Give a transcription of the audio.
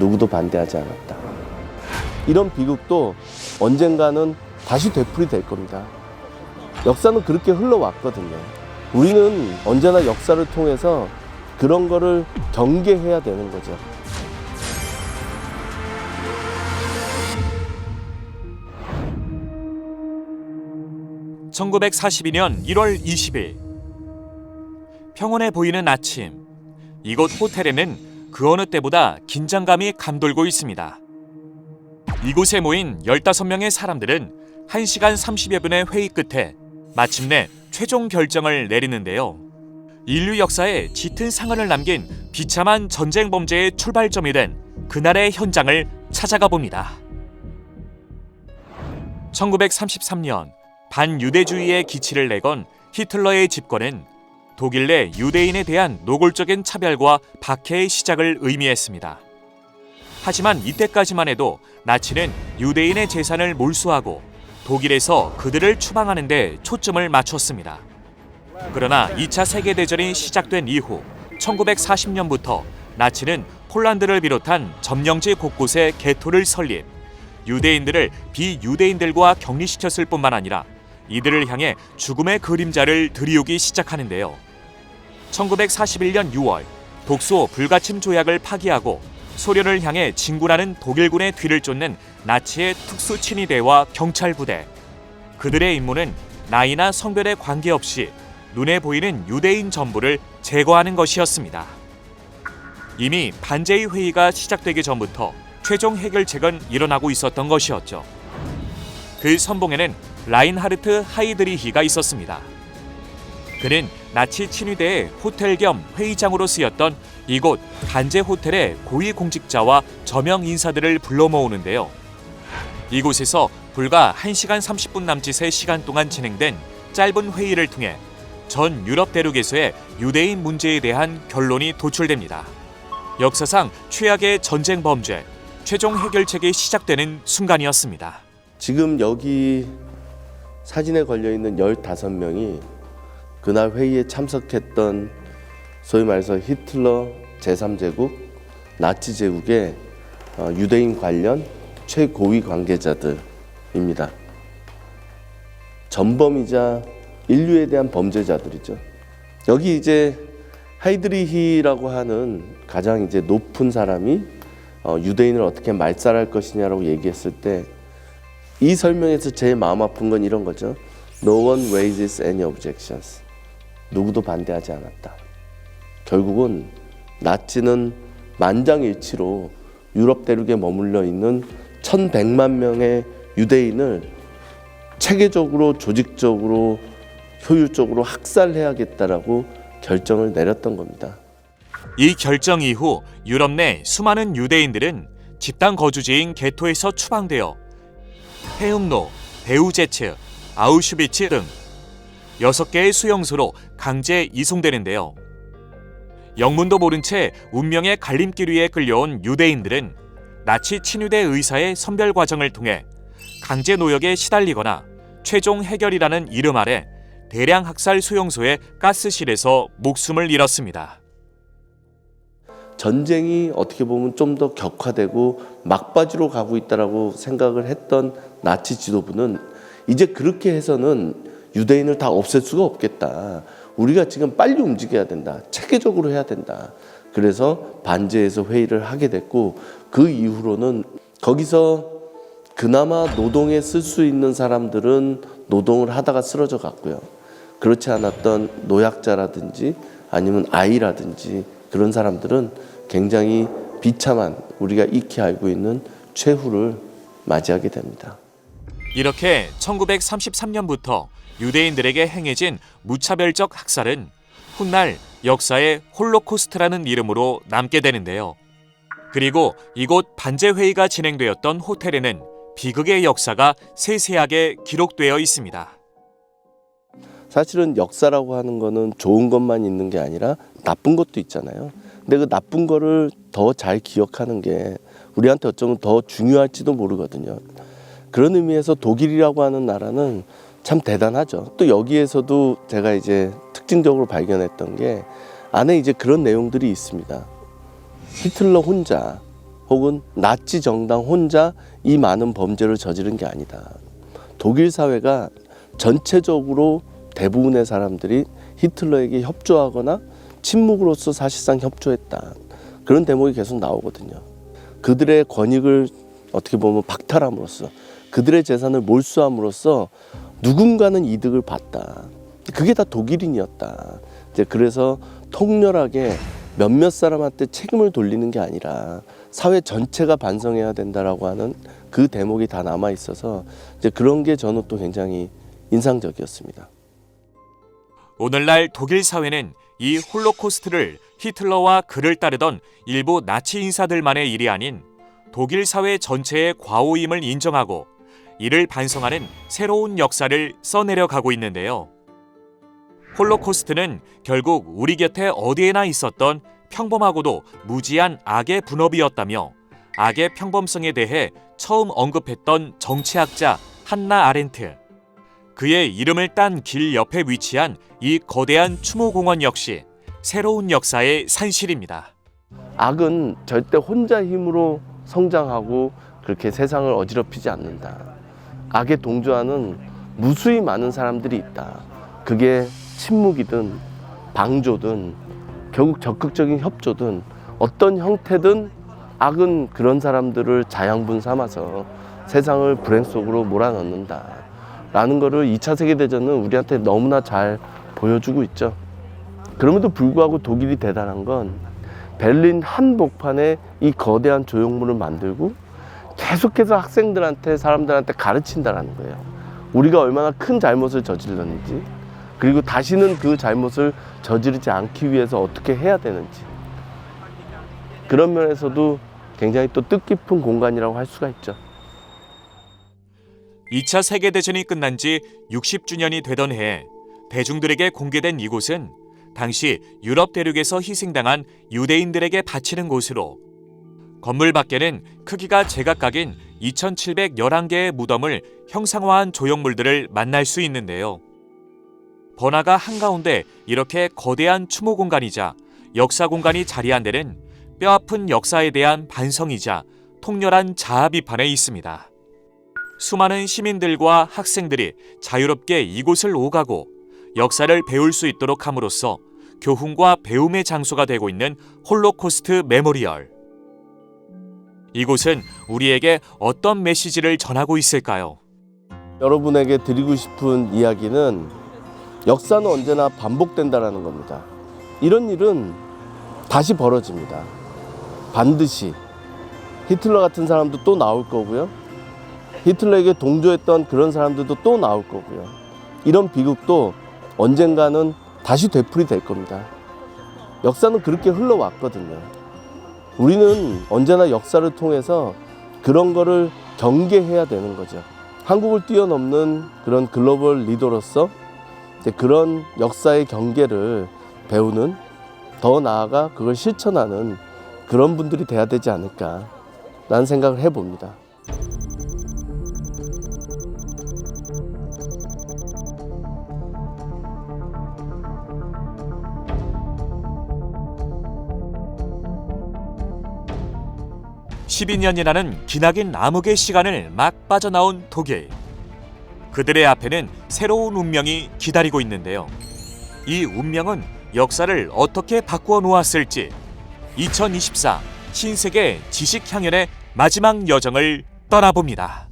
누구도 반대하지 않았다. 이런 비극도 언젠가는 다시 되풀이될 겁니다. 역사는 그렇게 흘러왔거든요. 우리는 언제나 역사를 통해서 그런 거를 경계해야 되는 거죠. (1942년 1월 20일) 평온해 보이는 아침, 이곳 호텔에는 그 어느 때보다 긴장감이 감돌고 있습니다. 이곳에 모인 15명의 사람들은 1시간 30여 분의 회의 끝에 마침내 최종 결정을 내리는데요. 인류 역사에 짙은 상흔을 남긴 비참한 전쟁 범죄의 출발점이 된 그날의 현장을 찾아가 봅니다. 1933년 반유대주의의 기치를 내건 히틀러의 집권은 독일 내 유대인에 대한 노골적인 차별과 박해의 시작을 의미했습니다. 하지만 이때까지만 해도 나치는 유대인의 재산을 몰수하고 독일에서 그들을 추방하는 데 초점을 맞췄습니다. 그러나 2차 세계대전이 시작된 이후 1940년부터 나치는 폴란드를 비롯한 점령지 곳곳에 게토를 설립, 유대인들을 비유대인들과 격리시켰을 뿐만 아니라 이들을 향해 죽음의 그림자를 들이우기 시작하는데요. 1941년 6월 독소 불가침 조약을 파기하고 소련을 향해 진군하는 독일군의 뒤를 쫓는 나치의 특수친위대와 경찰부대. 그들의 임무는 나이나 성별에 관계없이 눈에 보이는 유대인 전부를 제거하는 것이었습니다. 이미 반제의 회의가 시작되기 전부터 최종 해결책은 일어나고 있었던 것이었죠. 그 선봉에는 라인하르트 하이드리히가 있었습니다. 그는 나치 친위대의 호텔 겸 회의장으로 쓰였던 이곳 반제 호텔의 고위공직자와 저명 인사들을 불러 모으는데요. 이곳에서 불과 1시간 30분 남짓의 시간 동안 진행된 짧은 회의를 통해 전 유럽 대륙에서의 유대인 문제에 대한 결론이 도출됩니다. 역사상 최악의 전쟁 범죄, 최종 해결책이 시작되는 순간이었습니다. 지금 여기 사진에 걸려있는 15명이 그날 회의에 참석했던 소위 말해서 히틀러 제3제국, 나치 제국의 유대인 관련 최고위 관계자들입니다. 전범이자 인류에 대한 범죄자들이죠. 여기 이제 하이드리히라고 하는 가장 이제 높은 사람이 유대인을 어떻게 말살할 것이냐라고 얘기했을 때 이 설명에서 제일 마음 아픈 건 이런 거죠. No one raises any objections. 누구도 반대하지 않았다. 결국은 나치는 만장일치로 유럽 대륙에 머물러 있는 1100만 명의 유대인을 체계적으로 조직적으로 효율적으로 학살해야겠다라고 결정을 내렸던 겁니다. 이 결정 이후 유럽 내 수많은 유대인들은 집단 거주지인 게토에서 추방되어 해음로, 베우제츠, 아우슈비츠 등 6개의 수용소로 강제 이송되는데요. 영문도 모른 채 운명의 갈림길 위에 끌려온 유대인들은 나치 친위대 의사의 선별 과정을 통해 강제 노역에 시달리거나 최종 해결이라는 이름 아래 대량 학살 수용소의 가스실에서 목숨을 잃었습니다. 전쟁이 어떻게 보면 좀 더 격화되고 막바지로 가고 있다라고 생각을 했던 나치 지도부는 이제 그렇게 해서는 유대인을 다 없앨 수가 없겠다. 우리가 지금 빨리 움직여야 된다. 체계적으로 해야 된다. 그래서 반제에서 회의를 하게 됐고 그 이후로는 거기서 그나마 노동에 쓸 수 있는 사람들은 노동을 하다가 쓰러져 갔고요. 그렇지 않았던 노약자라든지 아니면 아이라든지 그런 사람들은 굉장히 비참한 우리가 익히 알고 있는 최후를 맞이하게 됩니다. 이렇게 1933년부터 유대인들에게 행해진 무차별적 학살은 훗날 역사의 홀로코스트라는 이름으로 남게 되는데요. 그리고 이곳 반제회의가 진행되었던 호텔에는 비극의 역사가 세세하게 기록되어 있습니다. 사실은 역사라고 하는 거는 좋은 것만 있는 게 아니라 나쁜 것도 있잖아요. 근데 그 나쁜 거를 더 잘 기억하는 게 우리한테 어쩌면 더 중요할지도 모르거든요. 그런 의미에서 독일이라고 하는 나라는 참 대단하죠. 또 여기에서도 제가 이제 특징적으로 발견했던 게 안에 이제 그런 내용들이 있습니다. 히틀러 혼자 혹은 나치 정당 혼자 이 많은 범죄를 저지른 게 아니다. 독일 사회가 전체적으로 대부분의 사람들이 히틀러에게 협조하거나 친묵으로서 사실상 협조했다. 그런 대목이 계속 나오거든요. 그들의 권익을 어떻게 보면 박탈함으로써 그들의 재산을 몰수함으로써 누군가는 이득을 봤다. 그게 다 독일인이었다. 이제 그래서 통렬하게 몇몇 사람한테 책임을 돌리는 게 아니라 사회 전체가 반성해야 된다라고 하는 그 대목이 다 남아 있어서 이제 그런 게 저는 또 굉장히 인상적이었습니다. 오늘날 독일 사회는 이 홀로코스트를 히틀러와 그를 따르던 일부 나치 인사들만의 일이 아닌 독일 사회 전체의 과오임을 인정하고 이를 반성하는 새로운 역사를 써내려가고 있는데요. 홀로코스트는 결국 우리 곁에 어디에나 있었던 평범하고도 무지한 악의 분업이었다며 악의 평범성에 대해 처음 언급했던 정치학자 한나 아렌트, 그의 이름을 딴 길 옆에 위치한 이 거대한 추모공원 역시 새로운 역사의 산실입니다. 악은 절대 혼자 힘으로 성장하고 그렇게 세상을 어지럽히지 않는다. 악에 동조하는 무수히 많은 사람들이 있다. 그게 침묵이든 방조든 결국 적극적인 협조든 어떤 형태든 악은 그런 사람들을 자양분 삼아서 세상을 불행 속으로 몰아넣는다 라는 거를 2차 세계대전은 우리한테 너무나 잘 보여주고 있죠. 그럼에도 불구하고 독일이 대단한 건 베를린 한복판에 이 거대한 조형물을 만들고 계속해서 학생들한테 사람들한테 가르친다라는 거예요. 우리가 얼마나 큰 잘못을 저질렀는지, 그리고 다시는 그 잘못을 저지르지 않기 위해서 어떻게 해야 되는지, 그런 면에서도 굉장히 또 뜻깊은 공간이라고 할 수가 있죠. 2차 세계대전이 끝난 지 60주년이 되던 해에 대중들에게 공개된 이곳은 당시 유럽 대륙에서 희생당한 유대인들에게 바치는 곳으로 건물 밖에는 크기가 제각각인 2,711개의 무덤을 형상화한 조형물들을 만날 수 있는데요. 번화가 한가운데 이렇게 거대한 추모 공간이자 역사 공간이 자리한 데는 뼈아픈 역사에 대한 반성이자 통렬한 자아 비판에 있습니다. 수많은 시민들과 학생들이 자유롭게 이곳을 오가고 역사를 배울 수 있도록 함으로써 교훈과 배움의 장소가 되고 있는 홀로코스트 메모리얼. 이곳은 우리에게 어떤 메시지를 전하고 있을까요? 여러분에게 드리고 싶은 이야기는 역사는 언제나 반복된다라는 겁니다. 이런 일은 다시 벌어집니다. 반드시 히틀러 같은 사람도 또 나올 거고요. 히틀러에게 동조했던 그런 사람들도 또 나올 거고요. 이런 비극도 언젠가는 다시 되풀이 될 겁니다. 역사는 그렇게 흘러왔거든요. 우리는 언제나 역사를 통해서 그런 거를 경계해야 되는 거죠. 한국을 뛰어넘는 그런 글로벌 리더로서 그런 역사의 경계를 배우는, 더 나아가 그걸 실천하는 그런 분들이 돼야 되지 않을까라는 생각을 해봅니다. (12년이라는) 기나긴 암흑의 시간을 막 빠져나온 독일. 그들의 앞에는 새로운 운명이 기다리고 있는데요. 이 운명은 역사를 어떻게 바꾸어 놓았을지 2024 신세계 지식향연의 마지막 여정을 떠나봅니다.